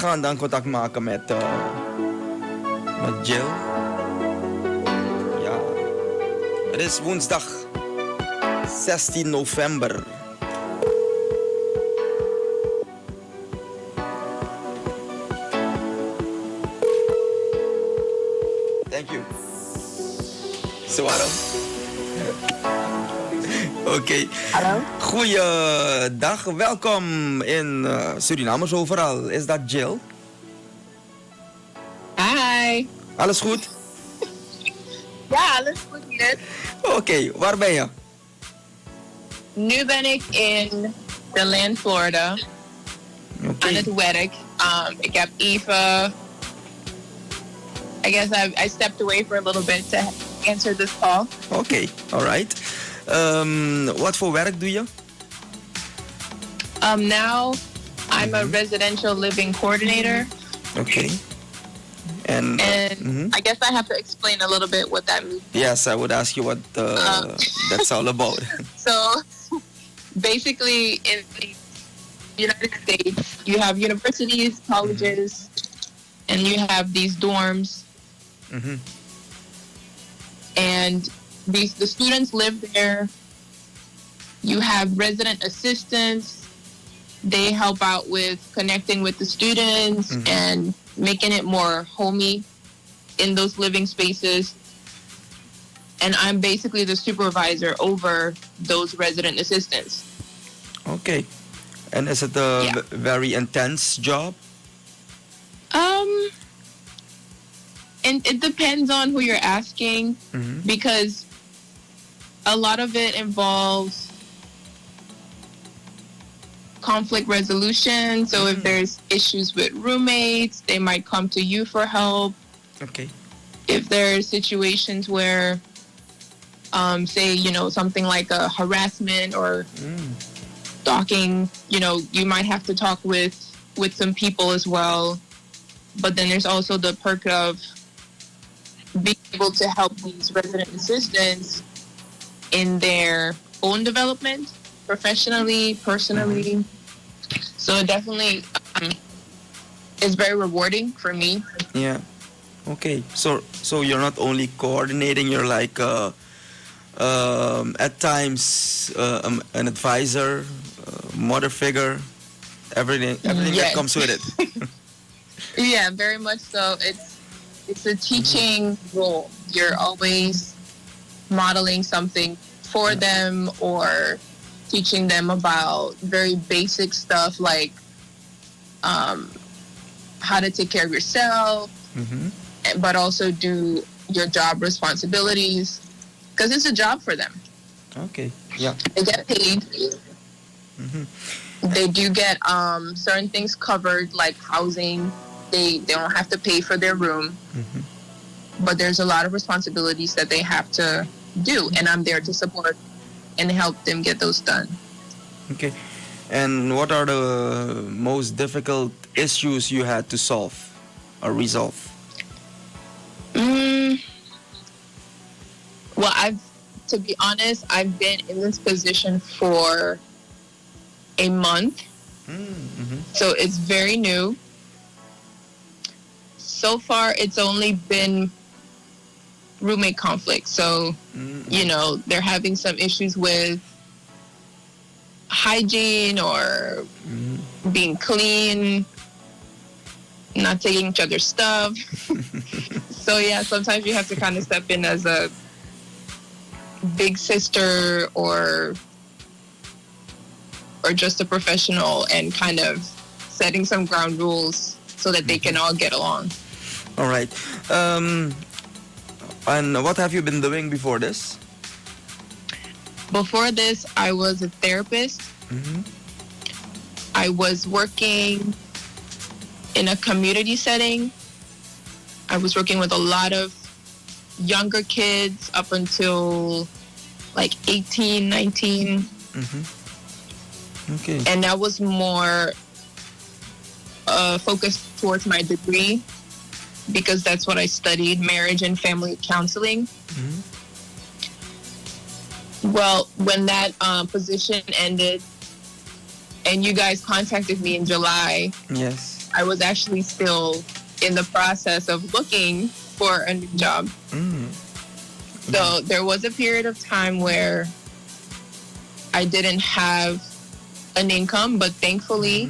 gaan dan contact maken met Jill. Ja, het is woensdag 16 november. Thank you. Zwaar. Oké. Hallo? Goeiedag, welkom in Surinamers Overal. Is dat Jill? Hi. Alles goed? Ja, alles goed hier. Oké, waar ben je? Nu ben ik in Deland, Florida. Oké. Aan het werk. Ik heb even... I guess I stepped away for a little bit to answer this call. Oké, alright. Wat voor werk doe je? Now, I'm a residential living coordinator. Okay. And I guess I have to explain a little bit what that means. yes, I would ask you what that's all about. So, basically, in the United States, you have universities, colleges, and you have these dorms. Mm-hmm. And the students live there. You have resident assistants. They help out with connecting with the students and making it more homey in those living spaces. And I'm basically the supervisor over those resident assistants. Okay. And is it a very intense job? And it depends on who you're asking, because a lot of it involves conflict resolution. So if there's issues with roommates, they might come to you for help. Okay. If there's situations where, say, something like a harassment or stalking, you might have to talk with some people as well. But then there's also the perk of being able to help these resident assistants in their own development, professionally, personally. So it definitely is very rewarding for me. Yeah. Okay. So you're not only coordinating, you're like at times an advisor, mother figure, everything that comes with it. Yeah, very much so. It's a teaching role. You're always modeling something for them or teaching them about very basic stuff like how to take care of yourself, but also do your job responsibilities, because it's a job for them. Okay, yeah. They get paid. They do get certain things covered, like housing. They don't have to pay for their room, but there's a lot of responsibilities that they have to do, and I'm there to support and help them get those done. Okay. And what are the most difficult issues you had to solve or resolve? Well, to be honest, I've been in this position for a month, so it's very new. So far, it's only been roommate conflict. So, they're having some issues with hygiene or being clean, not taking each other's stuff. So, yeah, sometimes you have to kind of step in as a big sister or just a professional and kind of setting some ground rules so that they can all get along. All right. And what have you been doing before this? Before this, I was a therapist. I was working in a community setting. I was working with a lot of younger kids up until like 18, 19. Okay. And that was more focused towards my degree, because that's what I studied, marriage and family counseling. Well, when that position ended and you guys contacted me in July, yes, I was actually still in the process of looking for a new job. So there was a period of time where I didn't have an income, but thankfully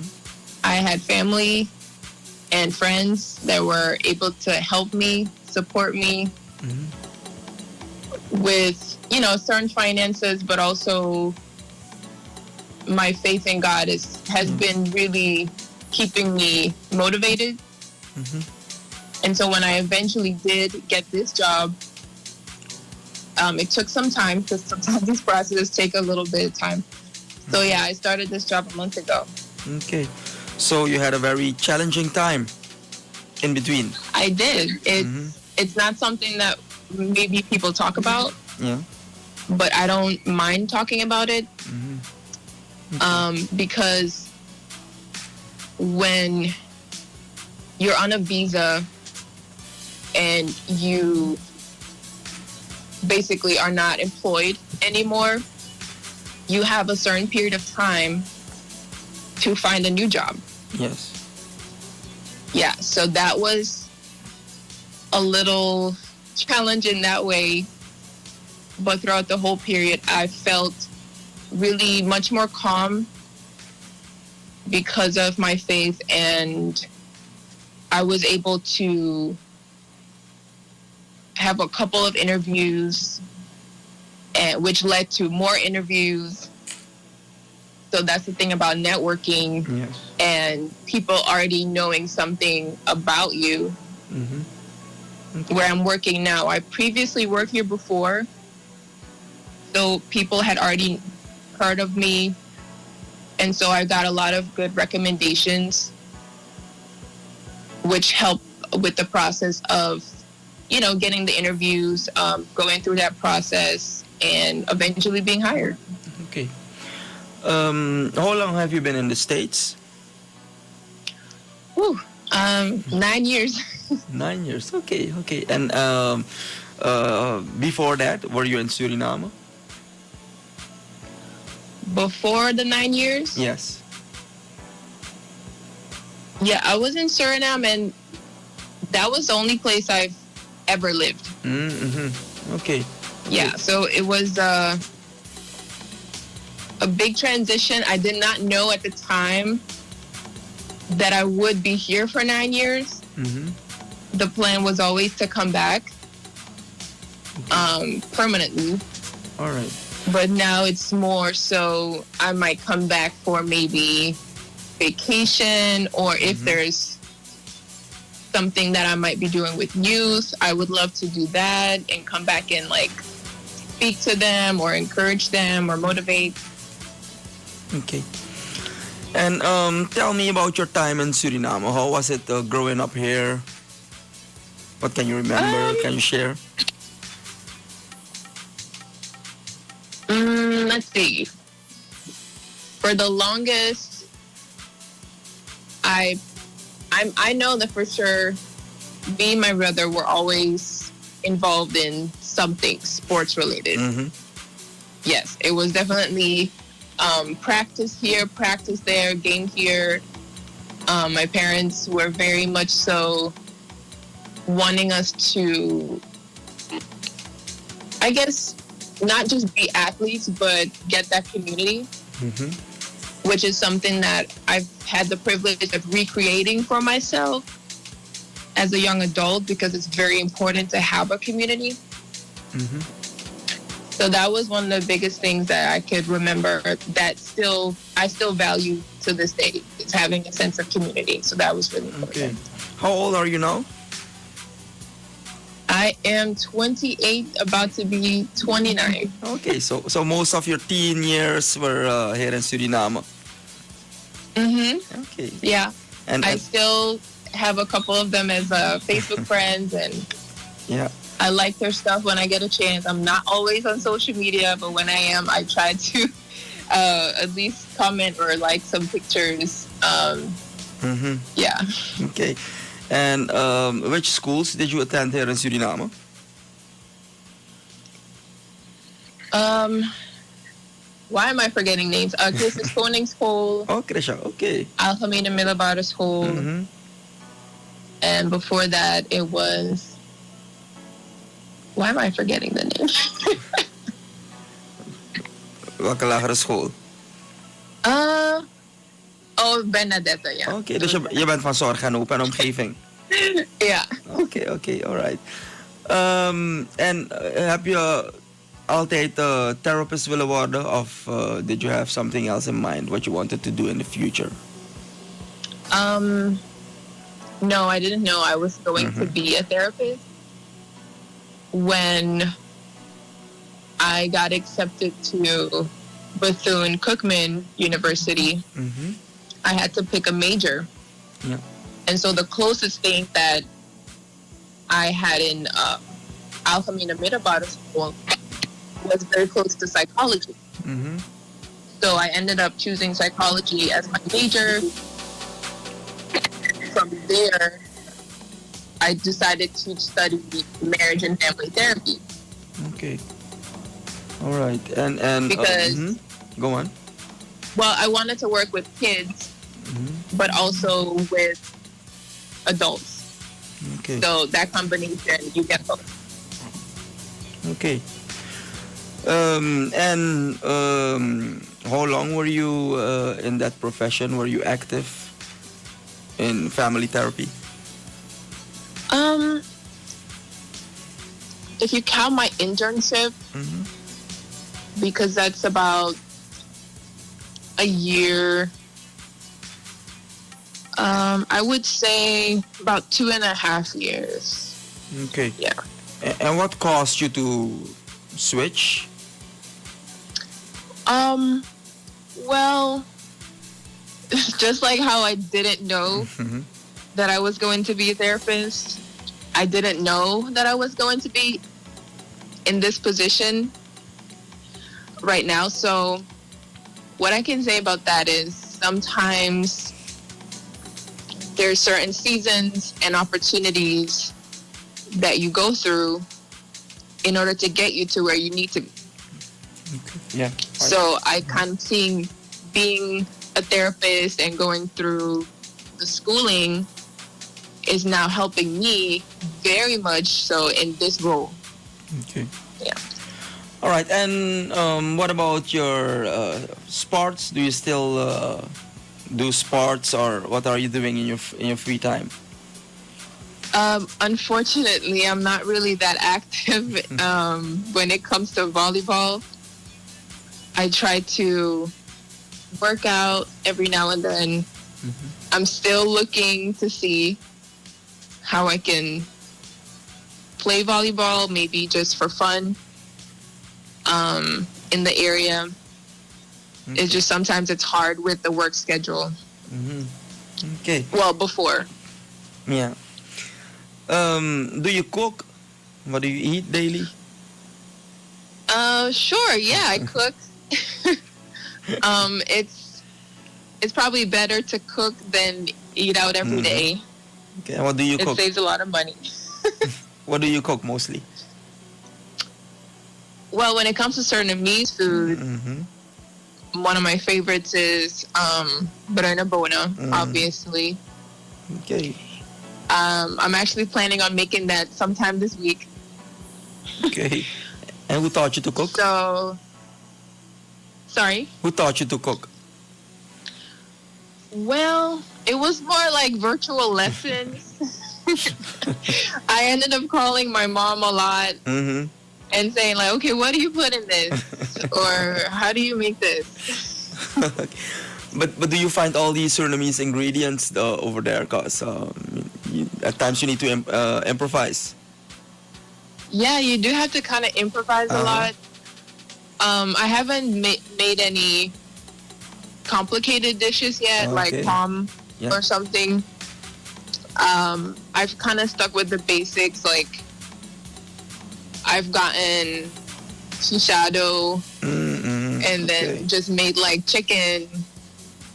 I had family and friends that were able to help me, support me with, certain finances, but also my faith in God has been really keeping me motivated. And so when I eventually did get this job, it took some time because sometimes these processes take a little bit of time. So yeah, I started this job a month ago. Okay. So you had a very challenging time in between. I did. It's not something that maybe people talk about. Yeah. But I don't mind talking about it. Because when you're on a visa and you basically are not employed anymore, you have a certain period of time to find a new job. Yes. Yeah, so that was a little challenge in that way. But throughout the whole period, I felt really much more calm because of my faith, and I was able to have a couple of interviews, which led to more interviews. So that's the thing about networking. Yes. And people already knowing something about you. Okay. Where I'm working now, I previously worked here before, so people had already heard of me, and so I got a lot of good recommendations, which helped with the process of, getting the interviews, going through that process, and eventually being hired. Okay. How long have you been in the States? 9 years. 9 years. Okay. And before that, were you in Suriname? Before the 9 years? Yes. Yeah, I was in Suriname, and that was the only place I've ever lived. Okay. Yeah, so it was a big transition. I did not know at the time that I would be here for 9 years. The plan was always to come back permanently. All right. But now it's more so I might come back for maybe vacation, or if there's something that I might be doing with youth, I would love to do that and come back and speak to them or encourage them or motivate. Okay. And tell me about your time in Suriname. How was it growing up here? What can you remember? Can you share? Let's see. For the longest, I know that for sure, me and my brother were always involved in something sports related. Yes, it was definitely practice here, practice there, game here. My parents were very much so wanting us to, I guess, not just be athletes, but get that community, which is something that I've had the privilege of recreating for myself as a young adult, because it's very important to have a community. So that was one of the biggest things that I could remember that I still value to this day, is having a sense of community. So that was really important. Okay. How old are you now? I am 28, about to be 29. Okay, so most of your teen years were here in Suriname. Okay. Yeah. And I still have a couple of them as Facebook friends, and yeah, I like their stuff when I get a chance. I'm not always on social media, but when I am, I try to at least comment or like some pictures. Yeah. Okay. And which schools did you attend here in Suriname? why am I forgetting names? Christus Koningsschool, Oh, Krisha. Okay. Algemene Middelbare School, Mm-hmm. and before that it was. Why am I forgetting the name? Welke lagere school? Bernadette, ja. Oké, dus je bent van Zorg en Hoop en omgeving. Ja. Oké, alright. En heb je altijd therapist willen worden? Of did you have something else in mind what you wanted to do in the future? No, I didn't know I was going to be a therapist. When I got accepted to Bethune-Cookman University, I had to pick a major. Yeah. And so the closest thing that I had in Algemene Middelbare School was very close to psychology. So I ended up choosing psychology as my major. From there, I decided to study marriage and family therapy. Okay. All right. And because go on. Well, I wanted to work with kids, but also with adults. Okay. So that combination, you get both. Okay. How long were you in that profession? Were you active in family therapy? If you count my internship, because that's about a year, I would say about 2.5 years. Okay. Yeah. And what caused you to switch? Well, just like how I didn't know that I was going to be a therapist, I didn't know that I was going to be in this position right now. So what I can say about that is sometimes there's certain seasons and opportunities that you go through in order to get you to where you need to be. Yeah. So I kind of seeing being a therapist and going through the schooling is now helping me very much so in this role. Okay. Yeah. All right. And what about your sports? Do you still do sports, or what are you doing in your free time? Unfortunately, I'm not really that active when it comes to volleyball. I try to work out every now and then. I'm still looking to see how I can play volleyball, maybe just for fun in the area. It's just sometimes it's hard with the work schedule. Okay. Well, before. Yeah. Do you cook? What do you eat daily? Sure. Yeah, I cook. It's probably better to cook than eat out every day. Okay. And what do you It cook? saves a lot of money. What do you cook mostly? Well, when it comes to Surinamese food, one of my favorites is bruine bonen, obviously. Okay. I'm actually planning on making that sometime this week. Okay. And who taught you to cook? So, sorry? Who taught you to cook? Well, it was more like virtual lessons. I ended up calling my mom a lot and saying like, okay, what do you put in this? Or how do you make this? But do you find all these Surinamese ingredients over there? Because at times you need to improvise. Yeah, you do have to kind of improvise a lot. I haven't made any complicated dishes yet, like palm or something. I've kind of stuck with the basics. Like I've gotten shishado and then just made like chicken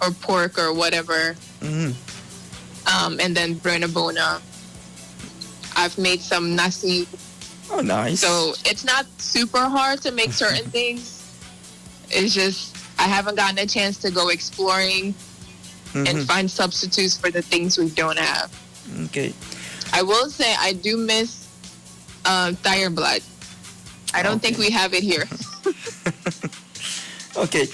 or pork or whatever. And then bruine bonen. I've made some nasi. Oh, nice. So it's not super hard to make certain things. It's just I haven't gotten a chance to go exploring and find substitutes for the things we don't have. Okay. I will say I do miss tire blood. I don't think we have it here. Okay.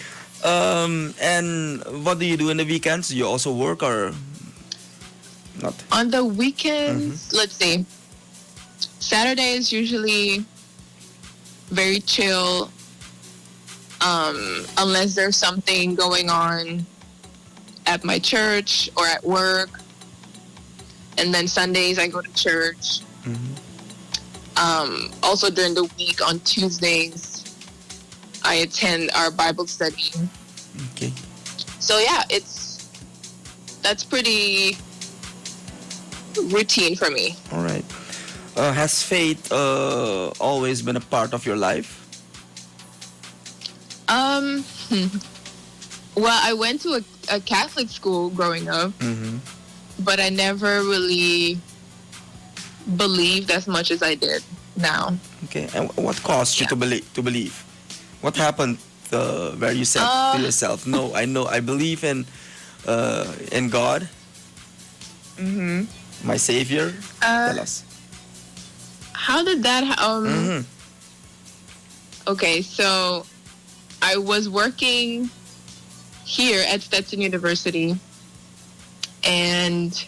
And what do you do in the weekends? Do you also work or not? On the weekends, let's see. Saturday is usually very chill, unless there's something going on at my church or at work. And then Sundays I go to church. Also during the week on Tuesdays, I attend our Bible study. Okay. So yeah, that's pretty routine for me. All right. Has faith always been a part of your life? Well, I went to a Catholic school growing up, but I never really believed as much as I did now. Okay. And what caused you to believe? What happened where you said to yourself, "No, I believe in God, my Savior"? Tell us. How did that? Okay, so I was working here at Stetson University, and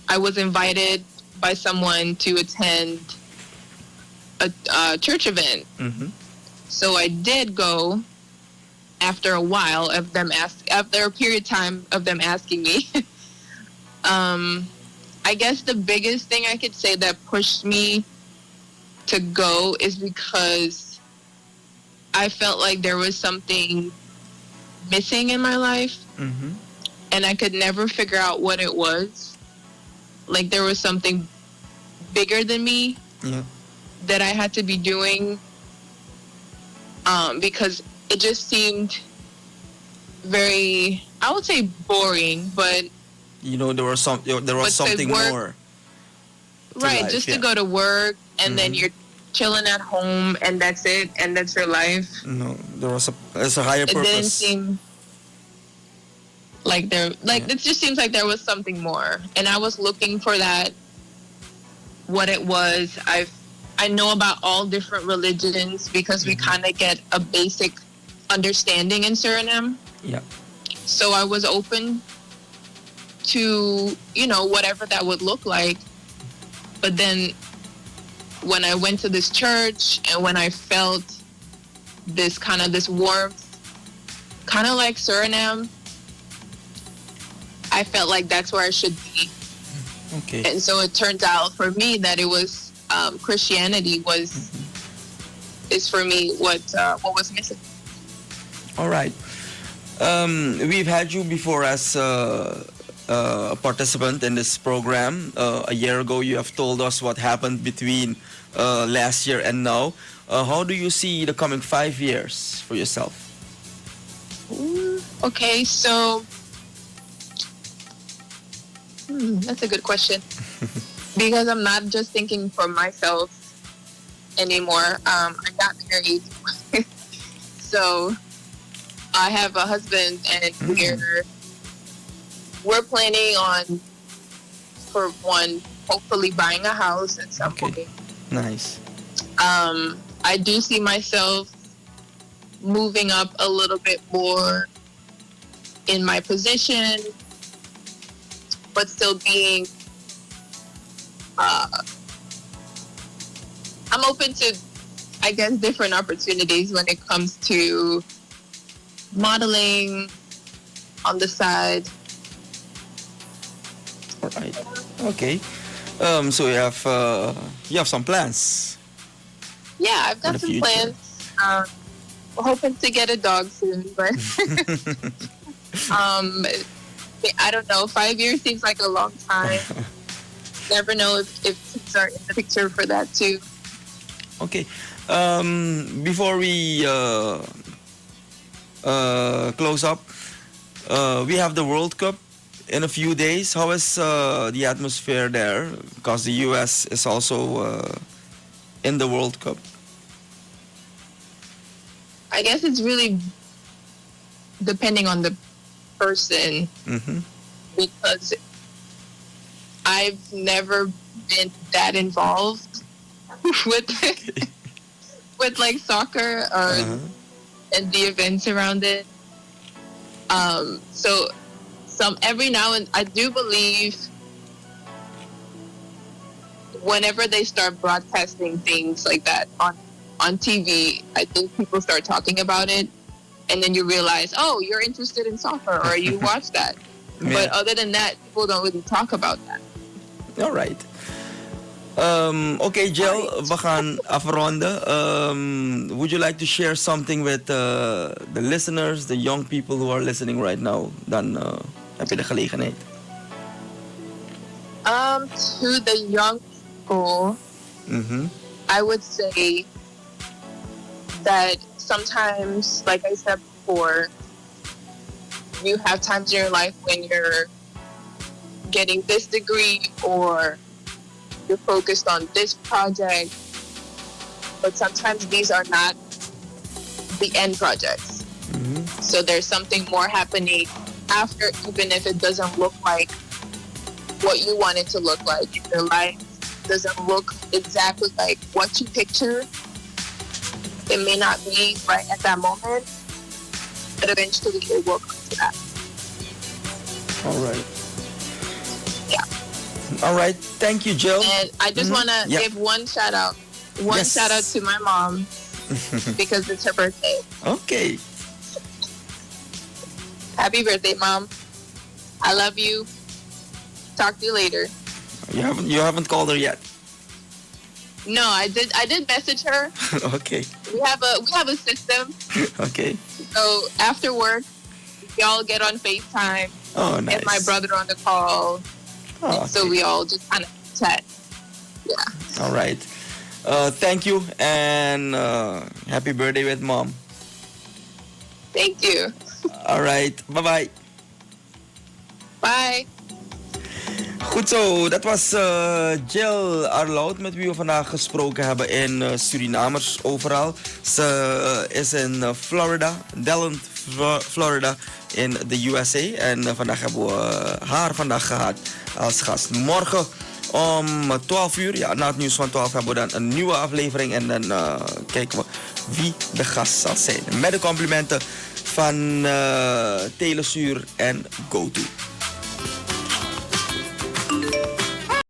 I was invited by someone to attend a church event. So I did go after a while of them after a period of time of them asking me. I guess the biggest thing I could say that pushed me to go is because I felt like there was something missing in my life, and I could never figure out what it was. Like there was something bigger than me that I had to be doing, because it just seemed very, I would say boring, but there was something more. Right, life, just to go to work and then you're chilling at home and that's it, and that's your life. No, there's a higher It purpose. didn't seem like it just seems like there was something more, and I was looking for that. What it was, I know about all different religions because we kind of get a basic understanding in Suriname. Yeah. So I was open to whatever that would look like, but then when I went to this church and when I felt this warmth, kind of like Suriname, I felt like that's where I should be. Okay. And so it turned out for me that it was Christianity is for me what was missing. All right. We've had you before as a participant in this program. A year ago, you have told us what happened between last year and now. How do you see the coming 5 years for yourself? Okay, so that's a good question. Because I'm not just thinking for myself anymore. I got married. So I have a husband, and we're planning on, for one, hopefully buying a house at some point. Nice. I do see myself moving up a little bit more in my position, but still being I'm open to, I guess, different opportunities when it comes to modeling on the side. All right. Okay. So you have some plans. Yeah, I've got some plans. We're hoping to get a dog soon, but I don't know. 5 years seems like a long time. Never know if kids are in the picture for that too. Okay. Before we close up, we have the World Cup in a few days. How is the atmosphere there? Because the U.S. is also in the World Cup. I guess it's really depending on the person because I've never been that involved with with like soccer or and the events around it. So every now and I do believe whenever they start broadcasting things like that on TV, I think people start talking about it, and then you realize, oh, you're interested in soccer or you watch that. Yeah. But other than that, people don't really talk about that. All right. Okay, Jill, we gaan afronden. Would you like to share something with the listeners, the young people who are listening right now? Dan heb je de gelegenheid. To the young people, I would say that sometimes, like I said before, you have times in your life when you're getting this degree or you're focused on this project, but sometimes these are not the end projects. So there's something more happening after, even if it doesn't look like what you want it to look like. If your life doesn't look exactly like what you picture, it may not be right at that moment, but eventually it will come to that. All right. Yeah. All right. Thank you, Jill. And I just want to give one shout out. Shout out to my mom because it's her birthday. Okay. Happy birthday, Mom. I love you. Talk to you later. You haven't called her yet. No, I did message her. Okay. We have a system. Okay. So after work, y'all get on FaceTime. Oh, nice. Get my brother on the call. Oh, okay. So we all just kind of chat. Yeah. All right. Thank you and happy birthday with mom. Thank you. All right. Bye-bye. Bye. Goed zo, dat was Jill Arlaud met wie we vandaag gesproken hebben in Surinamers Overal. Ze is in Florida, Deland, Florida in de USA. En vandaag hebben we haar vandaag gehad als gast. Morgen om 12 uur, ja, na het nieuws van 12 hebben we dan een nieuwe aflevering. En dan kijken we wie de gast zal zijn. Met de complimenten van Telesuur en GoTo.